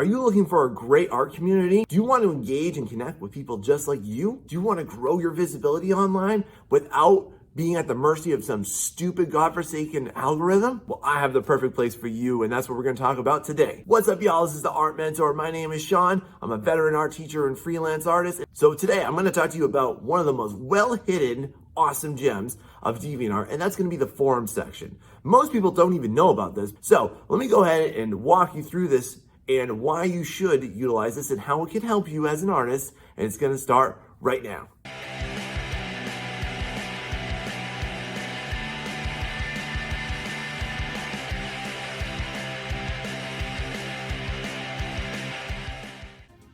Are you looking for a great art community? Do you want to engage and connect with people just like you? Do you want to grow your visibility online without being at the mercy of some stupid godforsaken algorithm? Well, I have the perfect place for you, and that's what we're going to talk about today. What's up, y'all? This is the Art Mentor. My name is Sean. I'm a veteran art teacher and freelance artist. So today I'm going to talk to you about one of the most well-hidden awesome gems of DeviantArt, and that's going to be the forum section. Most people don't even know about this. So let me go ahead and walk you through this and why you should utilize this and how it can help you as an artist. And it's going to start right now.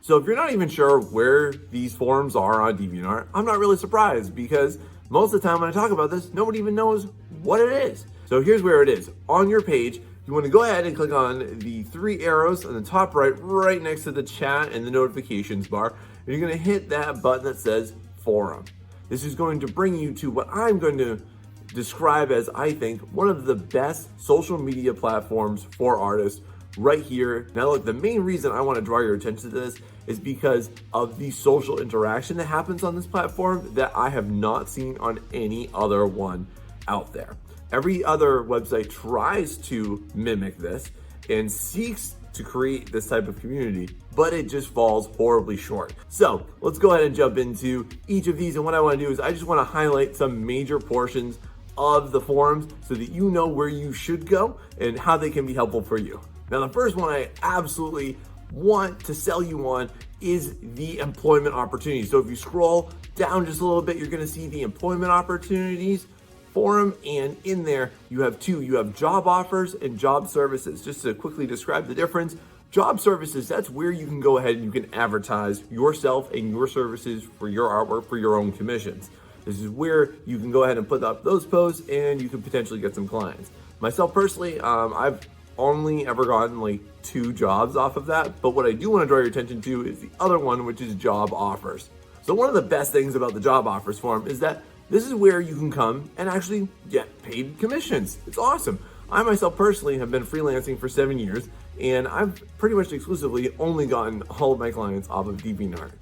So if you're not even sure where these forums are on DeviantArt, I'm not really surprised, because most of the time when I talk about this, nobody even knows what it is. So here's where it is. On your page, you want to go ahead and click on the three arrows on the top right next to the chat and the notifications bar. And you're going to hit that button that says forum. This is going to bring you to what I'm going to describe as, I think, one of the best social media platforms for artists right here. Now look, the main reason I want to draw your attention to this is because of the social interaction that happens on this platform that I have not seen on any other one out there. Every other website tries to mimic this and seeks to create this type of community, but it just falls horribly short. So let's go ahead and jump into each of these. And what I want to do is I just want to highlight some major portions of the forums so that you know where you should go and how they can be helpful for you. Now, the first one I absolutely want to sell you on is the employment opportunities. So if you scroll down just a little bit, you're going to see the employment opportunities forum, and in there you have two. You have job offers and job services. Just to quickly describe the difference, job services, that's where you can go ahead and you can advertise yourself and your services for your artwork for your own commissions. This is where you can go ahead and put up those posts and you can potentially get some clients. Myself personally, I've only ever gotten like 2 jobs off of that, but what I do want to draw your attention to is the other one, which is job offers. So one of the best things about the job offers forum is that this is where you can come and actually get paid commissions. It's awesome. I myself personally have been freelancing for 7 years, and I've pretty much exclusively only gotten all of my clients off of DeviantArt.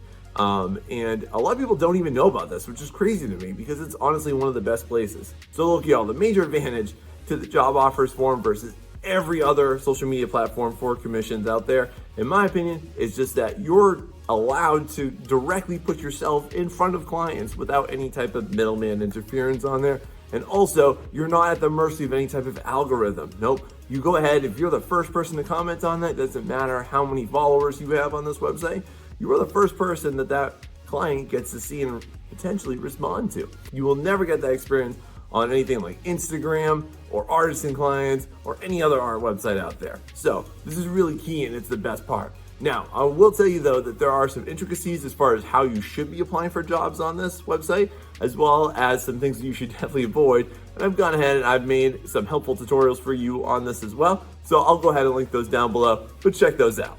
And a lot of people don't even know about this, which is crazy to me because it's honestly one of the best places. So look, y'all, the major advantage to the job offers forum versus every other social media platform for commissions out there, in my opinion, is just that you're allowed to directly put yourself in front of clients without any type of middleman interference on there. And also, you're not at the mercy of any type of algorithm. Nope. You go ahead, if you're the first person to comment on that, doesn't matter how many followers you have on this website, you are the first person that client gets to see and potentially respond to. You will never get that experience on anything like Instagram or artisan clients or any other art website out there. So this is really key, and it's the best part. Now, I will tell you though that there are some intricacies as far as how you should be applying for jobs on this website, as well as some things that you should definitely avoid. And I've gone ahead and I've made some helpful tutorials for you on this as well. So I'll go ahead and link those down below, but check those out.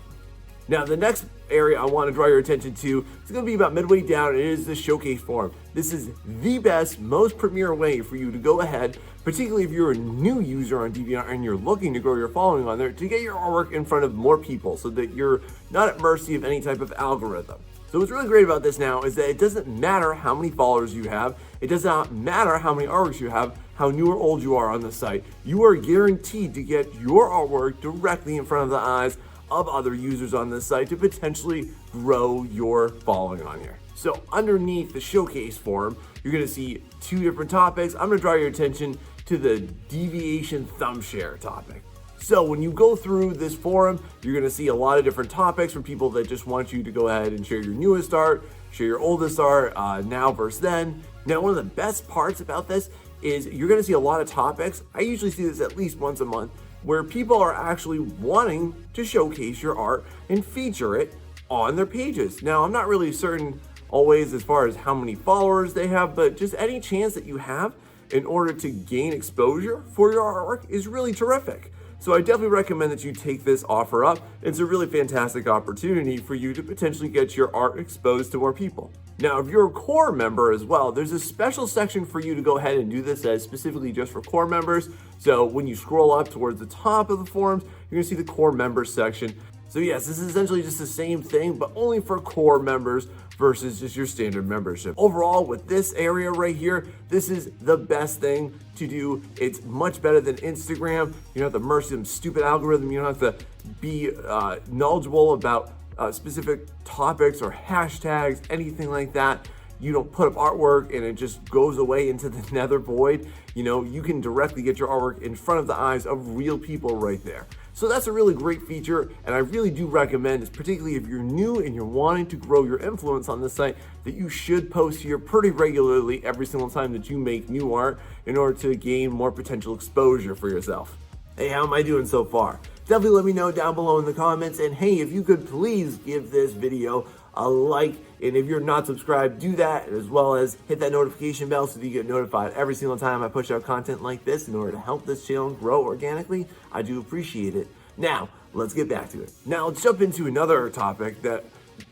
Now, the next area I want to draw your attention to is going to be about midway down. It is the showcase forum. This is the best, most premier way for you to go ahead, particularly if you're a new user on DeviantArt and you're looking to grow your following on there, to get your artwork in front of more people so that you're not at mercy of any type of algorithm. So what's really great about this now is that it doesn't matter how many followers you have. It does not matter how many artworks you have, how new or old you are on the site. You are guaranteed to get your artwork directly in front of the eyes of other users on this site to potentially grow your following on here. So underneath the showcase forum, you're going to see 2 different topics. I'm going to draw your attention to the deviation thumb share topic. So when you go through this forum, you're going to see a lot of different topics from people that just want you to go ahead and share your newest art, share your oldest art, now versus then. Now, one of the best parts about this is you're going to see a lot of topics. I usually see this at least once a month, where people are actually wanting to showcase your art and feature it on their pages. Now, I'm not really certain always as far as how many followers they have, but just any chance that you have in order to gain exposure for your artwork is really terrific. So I definitely recommend that you take this offer up. It's a really fantastic opportunity for you to potentially get your art exposed to more people. Now, if you're a core member as well, there's a special section for you to go ahead and do this as specifically just for core members. So when you scroll up towards the top of the forums, you're gonna see the core members section. So yes, this is essentially just the same thing, but only for core members versus just your standard membership. Overall, with this area right here, this is the best thing to do. It's much better than Instagram. You don't have to merge some stupid algorithm. You don't have to be knowledgeable about specific topics or hashtags, anything like that. You don't put up artwork and it just goes away into the nether void. You know, you can directly get your artwork in front of the eyes of real people right there. So that's a really great feature, and I really do recommend, particularly if you're new and you're wanting to grow your influence on the site, that you should post here pretty regularly every single time that you make new art in order to gain more potential exposure for yourself. Hey, how am I doing so far? Definitely let me know down below in the comments, and hey, if you could please give this video a like, and if you're not subscribed, do that, as well as hit that notification bell so that you get notified every single time I push out content like this in order to help this channel grow organically. I do appreciate it. Now, let's get back to it. Now, let's jump into another topic that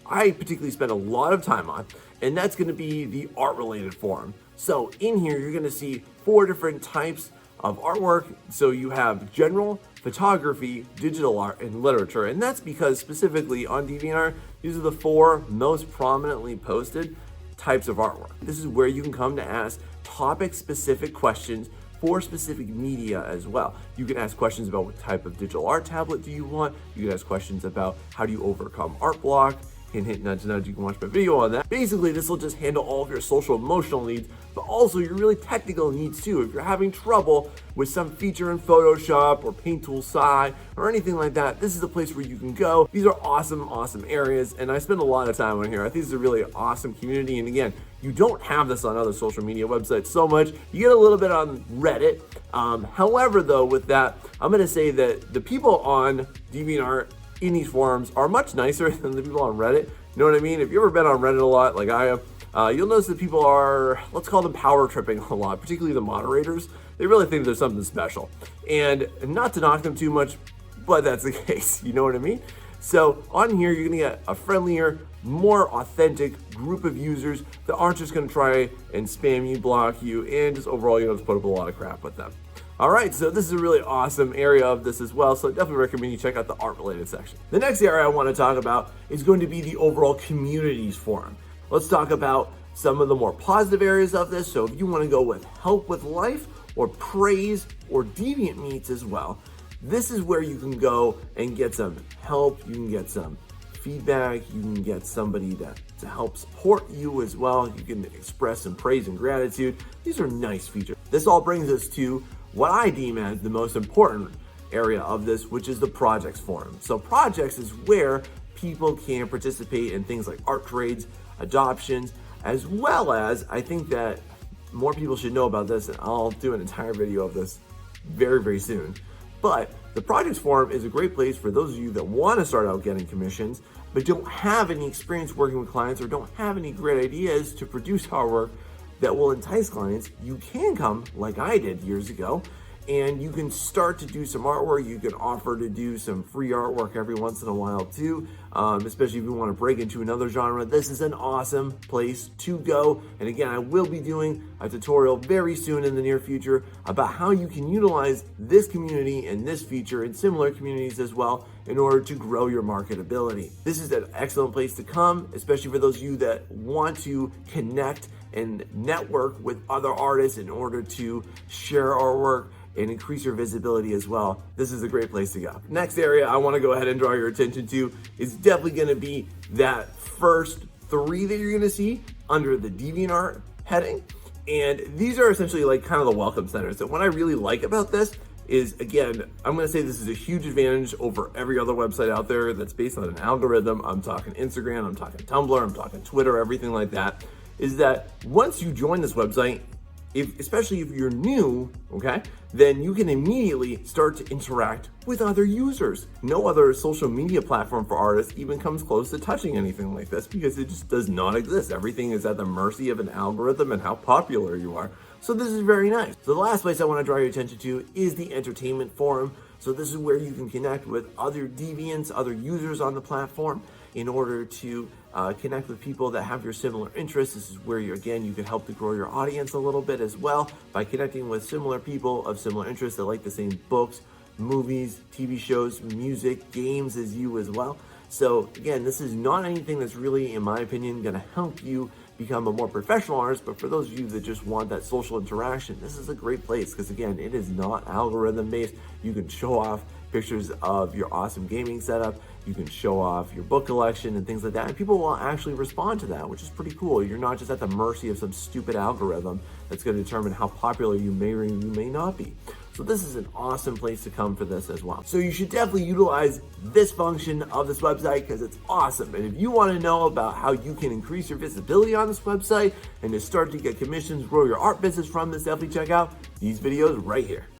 I particularly spend a lot of time on, and that's going to be the art-related forum. So in here, you're going to see 4 different types of artwork. So you have general, photography, digital art, and literature. And that's because specifically on DeviantArt, these are the 4 most prominently posted types of artwork. This is where you can come to ask topic-specific questions for specific media as well. You can ask questions about what type of digital art tablet do you want. You can ask questions about how do you overcome art block. Hint, hint, nudge, nudge, you can watch my video on that. Basically, this will just handle all of your social emotional needs, but also your really technical needs too. If you're having trouble with some feature in Photoshop or Paint Tool Sci or anything like that, this is the place where you can go. These are awesome, awesome areas, and I spend a lot of time on here. I think it's a really awesome community, and again, you don't have this on other social media websites so much. You get a little bit on Reddit. However, though, with that, I'm gonna say that the people on DeviantArt in these forums are much nicer than the people on Reddit. You know what I mean? If you've ever been on Reddit a lot, like I have, you'll notice that people are, let's call them power tripping a lot, particularly the moderators. They really think there's something special. And not to knock them too much, but that's the case, you know what I mean? So on here, you're gonna get a friendlier, more authentic group of users that aren't just gonna try and spam you, block you, and just overall, you don't have to put up a lot of crap with them. All right, so this is a really awesome area of this as well, so I definitely recommend you check out the art-related section. The next area I want to talk about is going to be the overall communities forum. Let's talk about some of the more positive areas of this. So if you want to go with help with life or praise or deviant meats as well, this is where you can go and get some help. You can get some feedback. You can get somebody to help support you as well. You can express some praise and gratitude. These are nice features. This all brings us to what I deem as the most important area of this, which is the projects forum. So projects is where people can participate in things like art trades, adoptions, as well as, I think that more people should know about this, and I'll do an entire video of this very, very soon. But the projects forum is a great place for those of you that want to start out getting commissions, but don't have any experience working with clients or don't have any great ideas to produce artwork that will entice clients. You can come like I did years ago, and you can start to do some artwork. You can offer to do some free artwork every once in a while too, especially if you want to break into another genre. This is an awesome place to go. And again, I will be doing a tutorial very soon in the near future about how you can utilize this community and this feature in similar communities as well in order to grow your marketability. This is an excellent place to come, especially for those of you that want to connect and network with other artists in order to share artwork and increase your visibility as well. This is a great place to go. Next area I want to go ahead and draw your attention to is definitely going to be that first 3 that you're going to see under the DeviantArt heading. And these are essentially like kind of the welcome centers. And what I really like about this is, again, I'm going to say this is a huge advantage over every other website out there that's based on an algorithm. I'm talking Instagram, I'm talking Tumblr, I'm talking Twitter, everything like that, is that once you join this website, especially if you're new, okay, then you can immediately start to interact with other users. No other social media platform for artists even comes close to touching anything like this because it just does not exist. Everything is at the mercy of an algorithm and how popular you are. So this is very nice. So the last place I want to draw your attention to is the entertainment forum. So this is where you can connect with other deviants, other users on the platform in order to connect with people that have your similar interests. This is where you can help to grow your audience a little bit as well by connecting with similar people of similar interests that like the same books, movies, TV shows, music, games as you as well. So again, this is not anything that's really, in my opinion, going to help you become a more professional artist, but for those of you that just want that social interaction, this is a great place because again, it is not algorithm based. You can show off pictures of your awesome gaming setup, you can show off your book collection and things like that, and people will actually respond to that, which is pretty cool. You're not just at the mercy of some stupid algorithm that's going to determine how popular you may or you may not be. So this is an awesome place to come for this as well. So you should definitely utilize this function of this website because it's awesome. And if you want to know about how you can increase your visibility on this website and to start to get commissions, grow your art business from this, definitely check out these videos right here.